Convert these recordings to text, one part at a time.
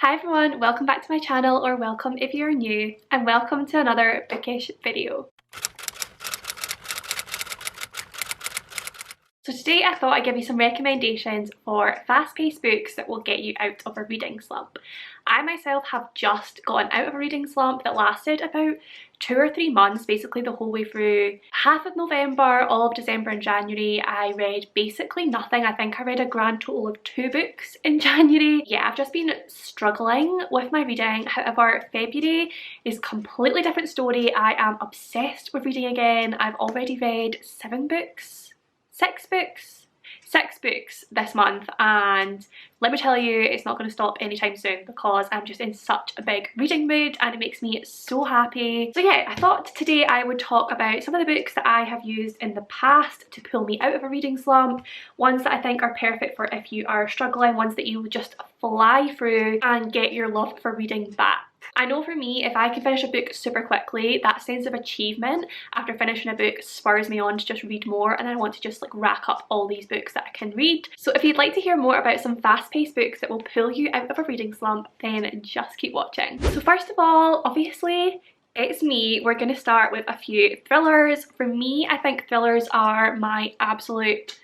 Hi everyone, welcome back to my channel, or welcome if you're new, and welcome to another bookish video. So today I thought I'd give you some recommendations for fast-paced books that will get you out of a reading slump. I myself have just gotten out of a reading slump that lasted about 2 or 3 months, basically the whole way through half of November, all of December and January. I read basically nothing. I think I read a grand total of 2 books in January. Yeah, I've just been struggling with my reading. However, February is a completely different story. I am obsessed with reading again. I've already read 6 books this month, and let me tell you, it's not going to stop anytime soon because I'm just in such a big reading mood and it makes me so happy. So yeah, I thought today I would talk about some of the books that I have used in the past to pull me out of a reading slump, ones that I think are perfect for if you are struggling, ones that you would just fly through and get your love for reading back. I know for me, if I can finish a book super quickly, that sense of achievement after finishing a book spurs me on to just read more, and I want to just like rack up all these books that I can read. So if you'd like to hear more about some fast-paced books that will pull you out of a reading slump, then just keep watching. So first of all, obviously, it's me. We're going to start with a few thrillers. For me, I think thrillers are my absolute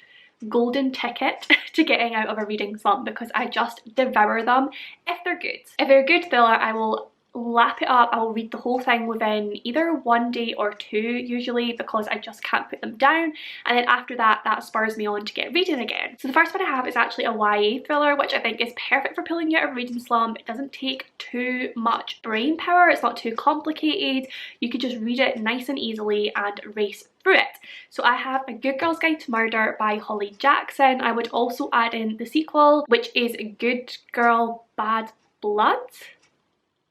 golden ticket to getting out of a reading slump because I just devour them if they're good. If they're a good thriller, I will lap it up. I will read the whole thing within either 1 day or 2 usually, because I just can't put them down, and then after that, that spurs me on to get reading again. So the first one I have is actually a YA thriller, which I think is perfect for pulling you out of a reading slump. It doesn't take too much brain power, it's not too complicated, you could just read it nice and easily and race through it. So I have A Good Girl's Guide to Murder by Holly Jackson. I would also add in the sequel, which is Good Girl Bad Blood,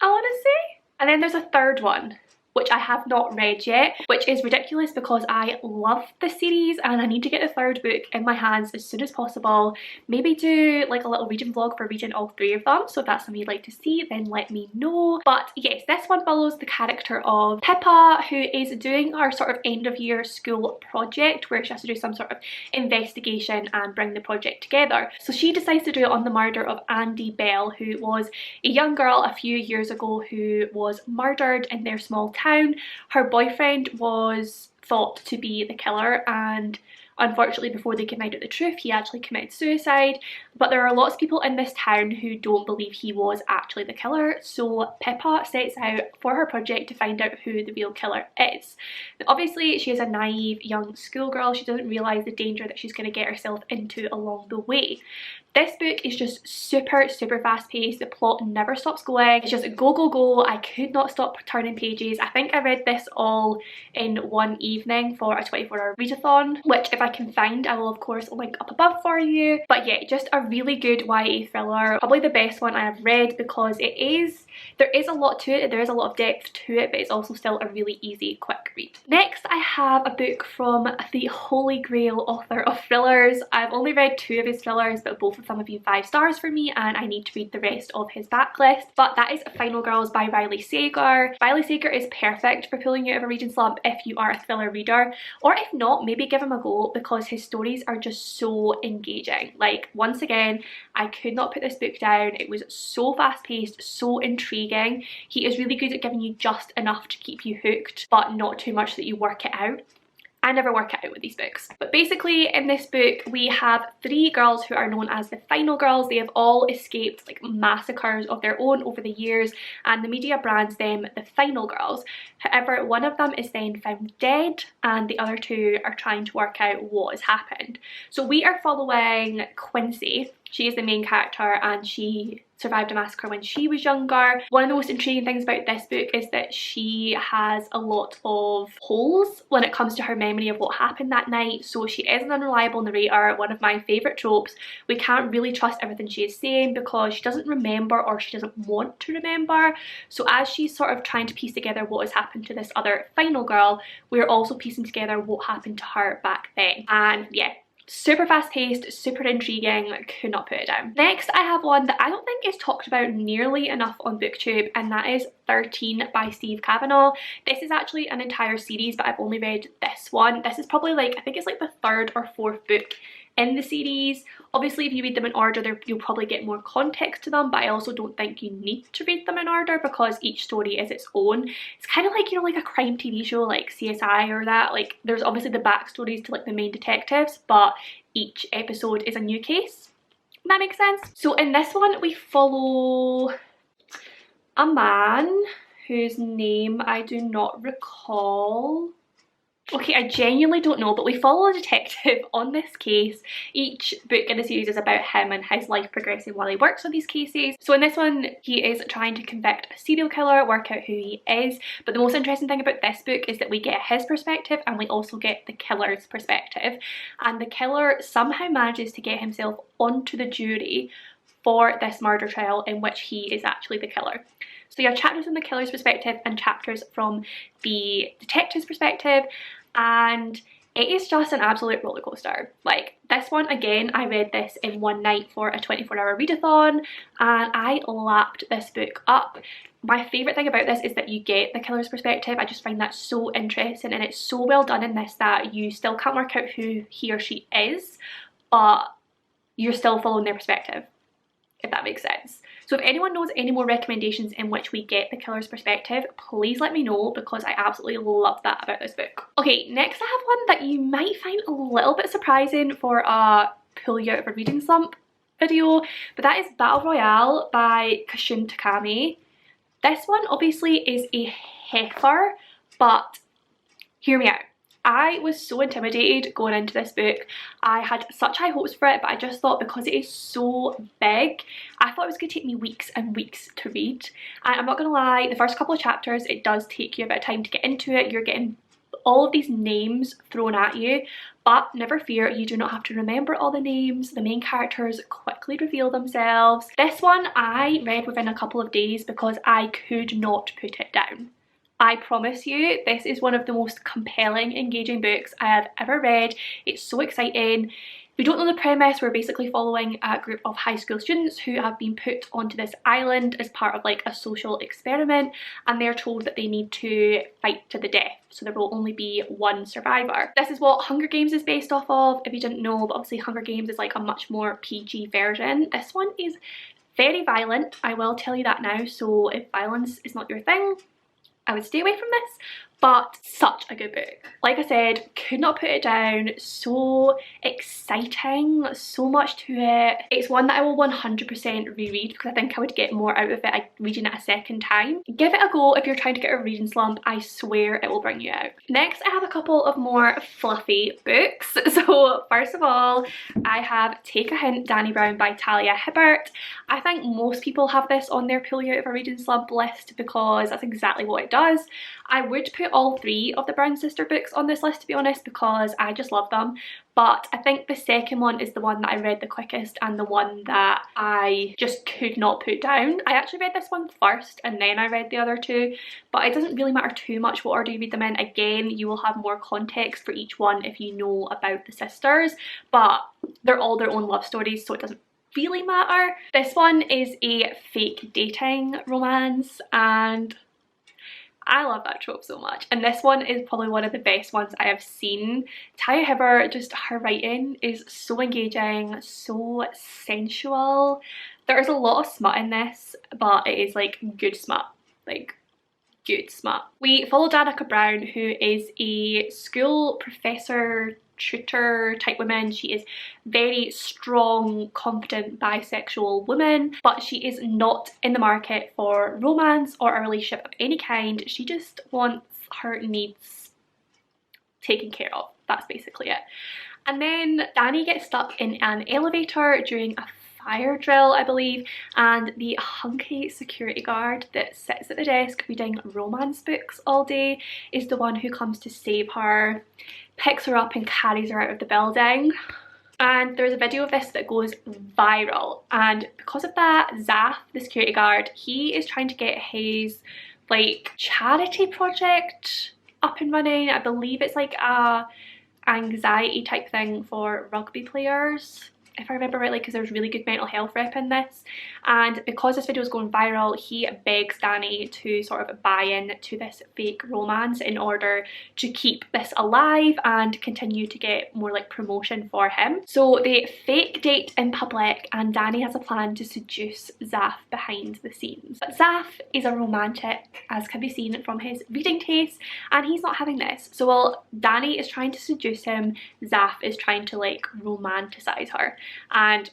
I want to say. And then there's a third one, which I have not read yet, which is ridiculous because I love the series and I need to get the third book in my hands as soon as possible. Maybe do like a little reading vlog for reading all 3 of them, so if that's something you'd like to see, then let me know. But yes, this one follows the character of Pippa, who is doing our sort of end of year school project where she has to do some sort of investigation and bring the project together. So she decides to do it on the murder of Andy Bell, who was a young girl a few years ago who was murdered in their small town. Her boyfriend was thought to be the killer, and unfortunately before they can find out the truth, he actually committed suicide. But there are lots of people in this town who don't believe he was actually the killer, so Pippa sets out for her project to find out who the real killer is. Now, obviously she is a naive young schoolgirl, she doesn't realise the danger that she's going to get herself into along the way. This book is just super fast paced, the plot never stops going, it's just go go go. I could not stop turning pages. I think I read this all in one evening for a 24-hour readathon, which if I can find I will of course link up above for you. But yeah, just a really good YA thriller, probably the best one I have read because there is a lot to it, there is a lot of depth to it, but it's also still a really easy quick read. Next I have a book from the holy grail author of thrillers. I've only read 2 of his thrillers, but both of them have been 5 stars for me and I need to read the rest of his backlist. But that is Final Girls by Riley Sager. Riley Sager is perfect for pulling you out of a reading slump if you are a thriller reader, or if not, maybe give him a go because his stories are just so engaging. Like, once again, I could not put this book down. It was so fast paced, so intriguing. He is really good at giving you just enough to keep you hooked, but not too much that you work it out. I never work it out with these books. But basically in this book we have 3 girls who are known as the Final Girls. They have all escaped like massacres of their own over the years and the media brands them the Final Girls. However, one of them is then found dead and the other 2 are trying to work out what has happened. So we are following Quincy. She is the main character and she survived a massacre when she was younger. One of the most intriguing things about this book is that she has a lot of holes when it comes to her memory of what happened that night. So she is an unreliable narrator, one of my favourite tropes. We can't really trust everything she is saying because she doesn't remember or she doesn't want to remember. So as she's sort of trying to piece together what has happened to this other Final Girl, we're also piecing together what happened to her back then. And yeah, super fast paced, super intriguing, could not put it down. Next I have one that I don't think is talked about nearly enough on BookTube, and that is 13 by Steve Kavanaugh. This is actually an entire series, but I've only read this one. This is probably like, I think it's like the 3rd or 4th book in the series. Obviously if you read them in order, you'll probably get more context to them, but I also don't think you need to read them in order because each story is its own. It's kind of like, you know, like a crime TV show like CSI or that. Like there's obviously the backstories to like the main detectives, but each episode is a new case. That makes sense. So in this one we follow a man whose name I do not recall. Okay, I genuinely don't know, but we follow a detective on this case. Each book in the series is about him and his life progressing while he works on these cases. So in this one, he is trying to convict a serial killer, work out who he is. But the most interesting thing about this book is that we get his perspective and we also get the killer's perspective. And the killer somehow manages to get himself onto the jury for this murder trial in which he is actually the killer. So you have chapters from the killer's perspective and chapters from the detective's perspective, and it is just an absolute roller coaster. Like this one, again, I read this in one night for a 24-hour readathon and I lapped this book up. My favourite thing about this is that you get the killer's perspective. I just find that so interesting, and it's so well done in this that you still can't work out who he or she is, but you're still following their perspective, if that makes sense. So if anyone knows any more recommendations in which we get the killer's perspective, please let me know because I absolutely love that about this book. Okay, next I have one that you might find a little bit surprising for a pull you out of a reading slump video, but that is Battle Royale by Kashun Takami. This one obviously is a heifer, but hear me out. I was so intimidated going into this book. I had such high hopes for it, but I just thought because it is so big, I thought it was going to take me weeks and weeks to read. And I'm not going to lie, the first couple of chapters, it does take you a bit of time to get into it. You're getting all of these names thrown at you, but never fear, you do not have to remember all the names. The main characters quickly reveal themselves. This one I read within a couple of days because I could not put it down. I promise you, this is one of the most compelling, engaging books I have ever read. It's so exciting. If you don't know the premise, we're basically following a group of high school students who have been put onto this island as part of like a social experiment, and they're told that they need to fight to the death. So there will only be one survivor. This is what Hunger Games is based off of, if you didn't know, but obviously Hunger Games is like a much more PG version. This one is very violent, I will tell you that now, so if violence is not your thing, I would stay away from this, but such a good book. Like I said, could not put it down. So exciting, so much to it. It's one that I will 100% reread because I think I would get more out of it reading it a second time. Give it a go if you're trying to get a reading slump. I swear it will bring you out. Next, I have a couple of more fluffy books. So first of all, I have Take a Hint, Danny Brown by Talia Hibbert. I think most people have this on their pull you out of a reading slump list because that's exactly what it does. I would put all three of the Brown sister books on this list, to be honest, because I just love them. But I think the second one is the one that I read the quickest and the one that I just could not put down. I actually read this one first and then I read the other two, but it doesn't really matter too much what order you read them in. Again, you will have more context for each one if you know about the sisters, but they're all their own love stories, so it doesn't really matter. This one is a fake dating romance and I love that trope so much, and this one is probably one of the best ones I have seen. Talia Hibbert, just her writing is so engaging, so sensual. There is a lot of smut in this, but it is like good smut, like good smut. We follow Danica Brown, who is a school professor tutor type woman. She is very strong, confident, bisexual woman, but she is not in the market for romance or a relationship of any kind. She just wants her needs taken care of. That's basically it. And then Danny gets stuck in an elevator during a fire drill, I believe, and the hunky security guard that sits at the desk reading romance books all day is the one who comes to save her, picks her up and carries her out of the building. And there's a video of this that goes viral, and because of that, Zaf, the security guard, he is trying to get his like charity project up and running. I believe it's like a anxiety type thing for rugby players. if I remember rightly, because there's really good mental health rep in this. And because this video is going viral, he begs Danny to sort of buy in to this fake romance in order to keep this alive and continue to get more like promotion for him. So they fake date in public, and Danny has a plan to seduce Zaf behind the scenes. But Zaf is a romantic, as can be seen from his reading taste, and he's not having this. So while Danny is trying to seduce him, Zaf is trying to like romanticize her. And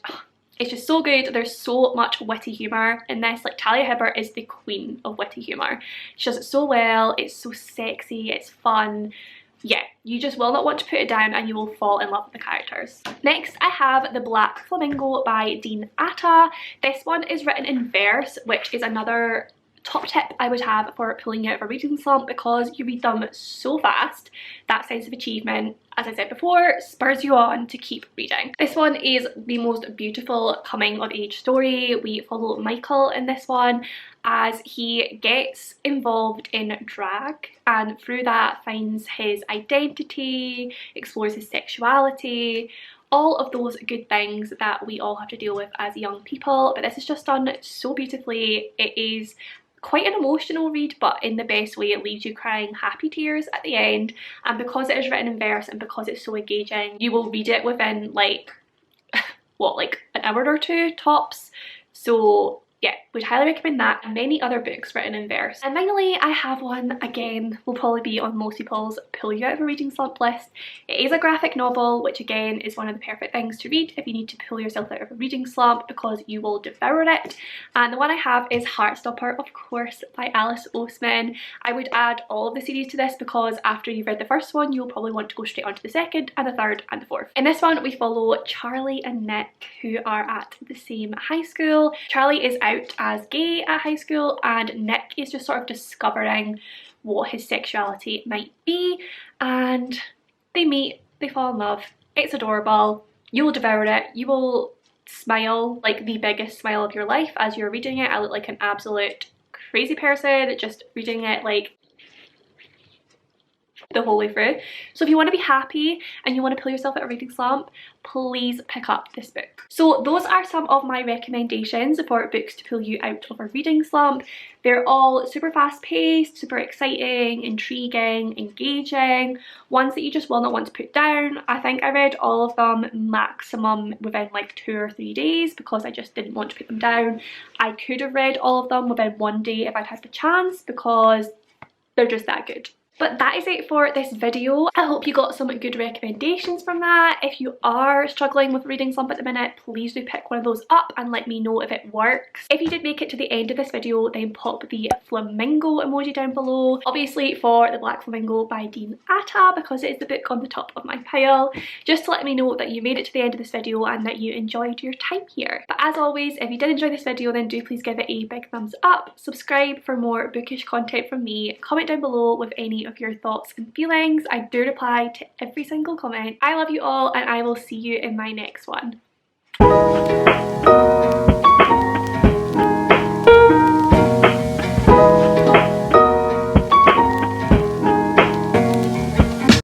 it's just so good. There's so much witty humour in this. Like, Talia Hibbert is the queen of witty humour. She does it so well. It's so sexy. It's fun. Yeah, you just will not want to put it down and you will fall in love with the characters. Next, I have The Black Flamingo by Dean Atta. This one is written in verse, which is another top tip I would have for pulling out of a reading slump, because you read them so fast. That sense of achievement, as I said before, spurs you on to keep reading. This one is the most beautiful coming of age story. We follow Michael in this one as he gets involved in drag, and through that finds his identity, explores his sexuality, all of those good things that we all have to deal with as young people. But this is just done so beautifully. It is quite an emotional read, but in the best way. It leaves you crying happy tears at the end, and because it is written in verse and because it's so engaging, you will read it within like what, like an hour or two tops. So yeah, would highly recommend that, and many other books written in verse. And finally, I have one, again, will probably be on most people's pull you out of a reading slump list. It is a graphic novel, which again is one of the perfect things to read if you need to pull yourself out of a reading slump, because you will devour it. And the one I have is Heartstopper, of course, by Alice Oseman. I would add all of the series to this, because after you've read the first one, you'll probably want to go straight on to the second and the third and the fourth. In this one, we follow Charlie and Nick, who are at the same high school. Charlie is out as gay at high school, and Nick is just sort of discovering what his sexuality might be, and they meet, they fall in love. It's adorable. You will devour it. You will smile like the biggest smile of your life as you're reading it. I look like an absolute crazy person just reading it like the whole way through. So if you want to be happy and you want to pull yourself out of a reading slump, please pick up this book. So those are some of my recommendations for books to pull you out of a reading slump. They're all super fast paced, super exciting, intriguing, engaging, ones that you just will not want to put down. I think I read all of them maximum within like 2 or 3 days, because I just didn't want to put them down. I could have read all of them within 1 day if I'd had the chance, because they're just that good. But that is it for this video. I hope you got some good recommendations from that. If you are struggling with reading slump at the minute, please do pick one of those up and let me know if it works. If you did make it to the end of this video, then pop the flamingo emoji down below. Obviously for The Black Flamingo by Dean Atta, because it is the book on the top of my pile, just to let me know that you made it to the end of this video and that you enjoyed your time here. But as always, if you did enjoy this video, then do please give it a big thumbs up, subscribe for more bookish content from me, comment down below with any of your thoughts and feelings. I do reply to every single comment. I love you all, and I will see you in my next one.